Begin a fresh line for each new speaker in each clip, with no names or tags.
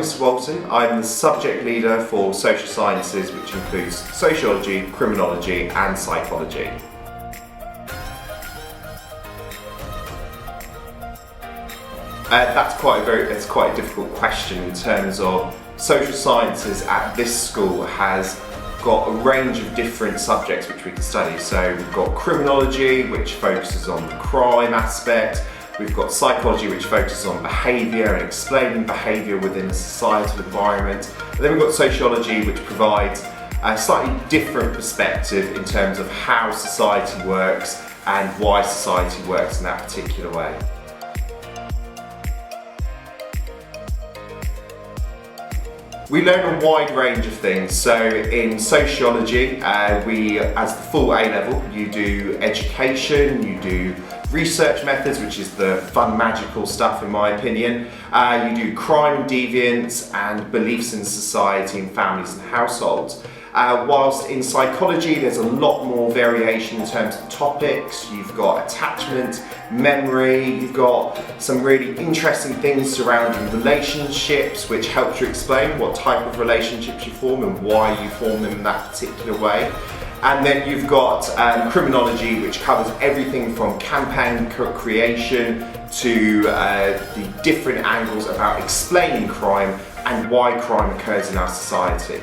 Mr. Walton. I'm the subject leader for social sciences, which includes sociology, criminology and psychology. That's quite a difficult question in terms of social sciences at this school has got a range of different subjects which we can study. So we've got criminology, which focuses on the crime aspect. We've got psychology, which focuses on behaviour and explaining behaviour within a societal environment. And then we've got sociology, which provides a slightly different perspective in terms of how society works and why society works in that particular way. We learn a wide range of things. So in sociology, as the full A level, you do education, you do research methods, which is the fun, magical stuff in my opinion. You do crime and deviance and beliefs in society and families and households. Whilst in psychology there's a lot more variation in terms of topics. You've got attachment, memory, you've got some really interesting things surrounding relationships, which helps you explain what type of relationships you form and why you form them in that particular way. And then you've got criminology, which covers everything from campaign creation to the different angles about explaining crime and why crime occurs in our society.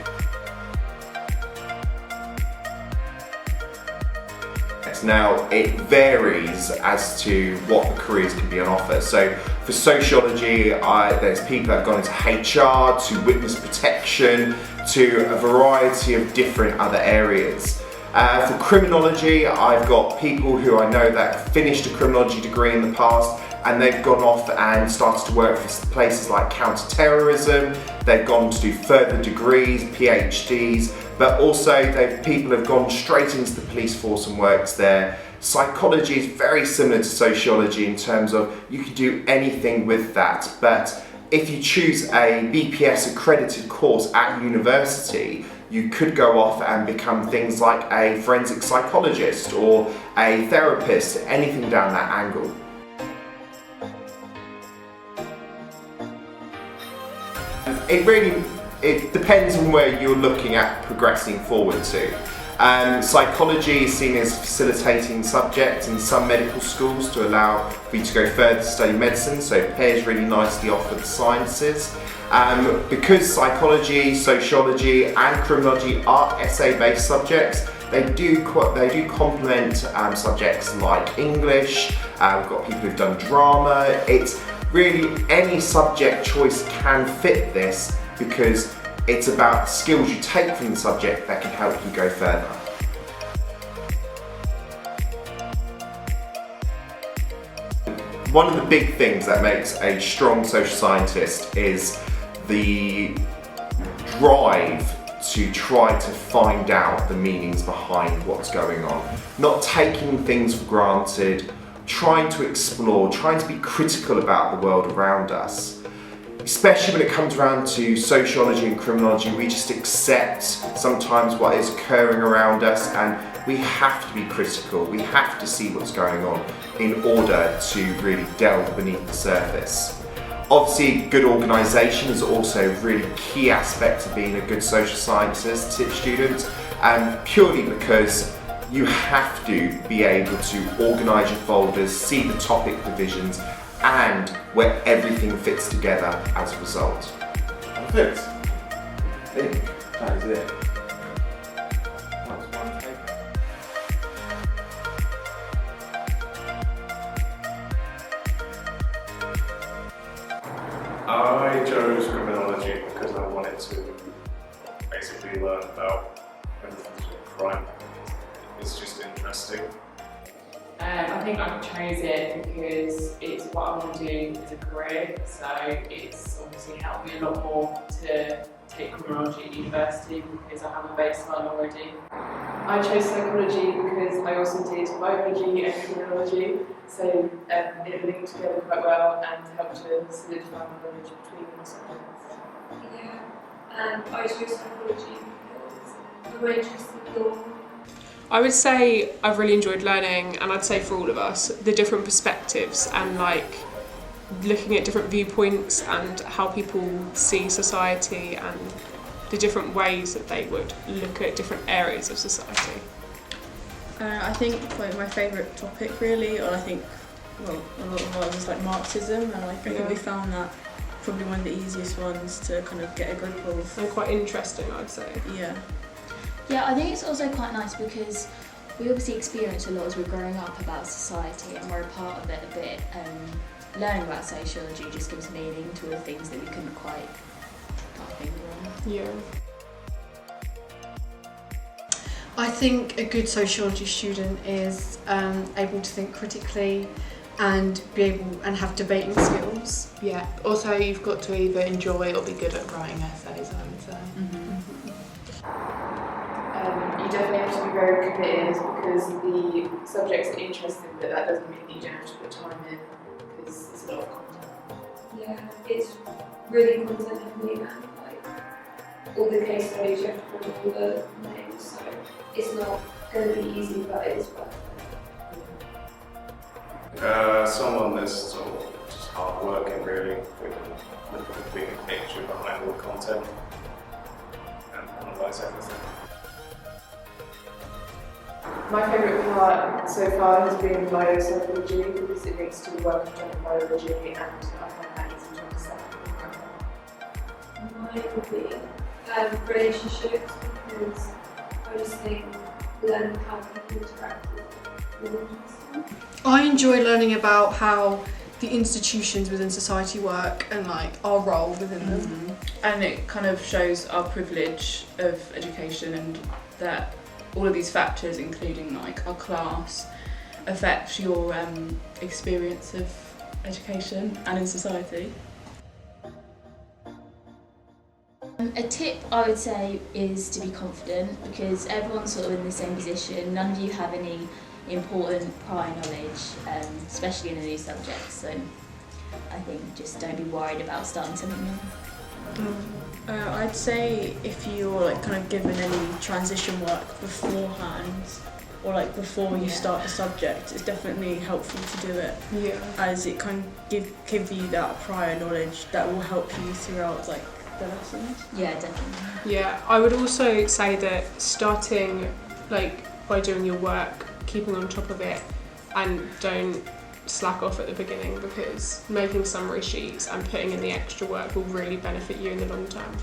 Now, it varies as to what the careers can be on offer. So for sociology, there's people that have gone into HR, to witness protection, to a variety of different other areas. For criminology, I've got people who I know that finished a criminology degree in the past and they've gone off and started to work for places like counter-terrorism. They've gone to do further degrees, PhDs, but also people have gone straight into the police force and worked there. Psychology is very similar to sociology in terms of you can do anything with that, but if you choose a BPS accredited course at university, you could go off and become things like a forensic psychologist or a therapist, anything down that angle. It depends on where you're looking at progressing forward to. Psychology is seen as a facilitating subject in some medical schools to allow for you to go further to study medicine, so it pairs really nicely off with the sciences. Because psychology, sociology and criminology are essay-based subjects, they do complement subjects like English. We've got people who've done drama. It's really any subject choice can fit this because it's about skills you take from the subject that can help you go further. One of the big things that makes a strong social scientist is the drive to try to find out the meanings behind what's going on. Not taking things for granted, trying to explore, trying to be critical about the world around us. Especially when it comes around to sociology and criminology, we just accept sometimes what is occurring around us and we have to be critical, we have to see what's going on in order to really delve beneath the surface. Obviously, good organisation is also a really key aspect of being a good social sciences student, and purely because you have to be able to organise your folders, see the topic divisions, and where everything fits together as a result. Perfect. I think that is it.
I chose criminology because I wanted to basically learn about everything to do with crime. It's just interesting.
I think I chose it because it's what I want to do as a career, so it's obviously helped me a lot more to take criminology at university because I have a baseline already.
I chose psychology because I also did biology and criminology, so it linked together quite well and helped to solidify my knowledge between the subjects.
Yeah, I chose psychology because I'm very interested in law.
I would say I've really enjoyed learning, and I'd say for all of us, the different perspectives and like looking at different viewpoints and how people see society and the different ways that they would look at different areas of society.
I think like my favourite topic really, or I think, well, a lot of ours is like Marxism, and I think we found that probably one of the easiest ones to kind of get a grip of.
And quite interesting, I'd say.
Yeah.
Yeah, I think it's also quite nice because we obviously experience a lot as we're growing up about society, and we're a part of it a bit. Learning about sociology just gives meaning to the things that we couldn't quite put our finger on.
Yeah.
I think a good sociology student is able to think critically and be able and have debating skills.
Yeah, also you've got to either enjoy or be good at writing essays, I would say.
You definitely have to be very committed because the subjects are interesting, but that doesn't mean that you don't have to put time in because it's a lot of content.
Yeah, it's really content heavy and like all the case studies you have to put all the names, so it's not going to be easy, but it is worth it.
Someone that's sort of just hard working really, with the bigger picture behind all the content and analyse everything.
My favourite part so far has been biopsychology because it links to the work of general biology and I find that easy to understand.
Mine would be relationships because I just think learning how people interact is really interesting.
I enjoy learning about how the institutions within society work and like our role within them.
And it kind of shows our privilege of education and that all of these factors, including like our class, affect your experience of education and in society.
A tip I would say is to be confident because everyone's sort of in the same position. None of you have any important prior knowledge, especially in a new subject. So I think just don't be worried about starting something new.
I'd say if you're like kind of given any transition work beforehand or like before you start the subject, it's definitely helpful to do it.
Yeah.
As it can give you that prior knowledge that will help you throughout like the lessons.
Yeah, definitely.
Yeah, I would also say that starting like by doing your work, keeping on top of it, and don't slack off at the beginning because making summary sheets and putting in the extra work will really benefit you in the long term.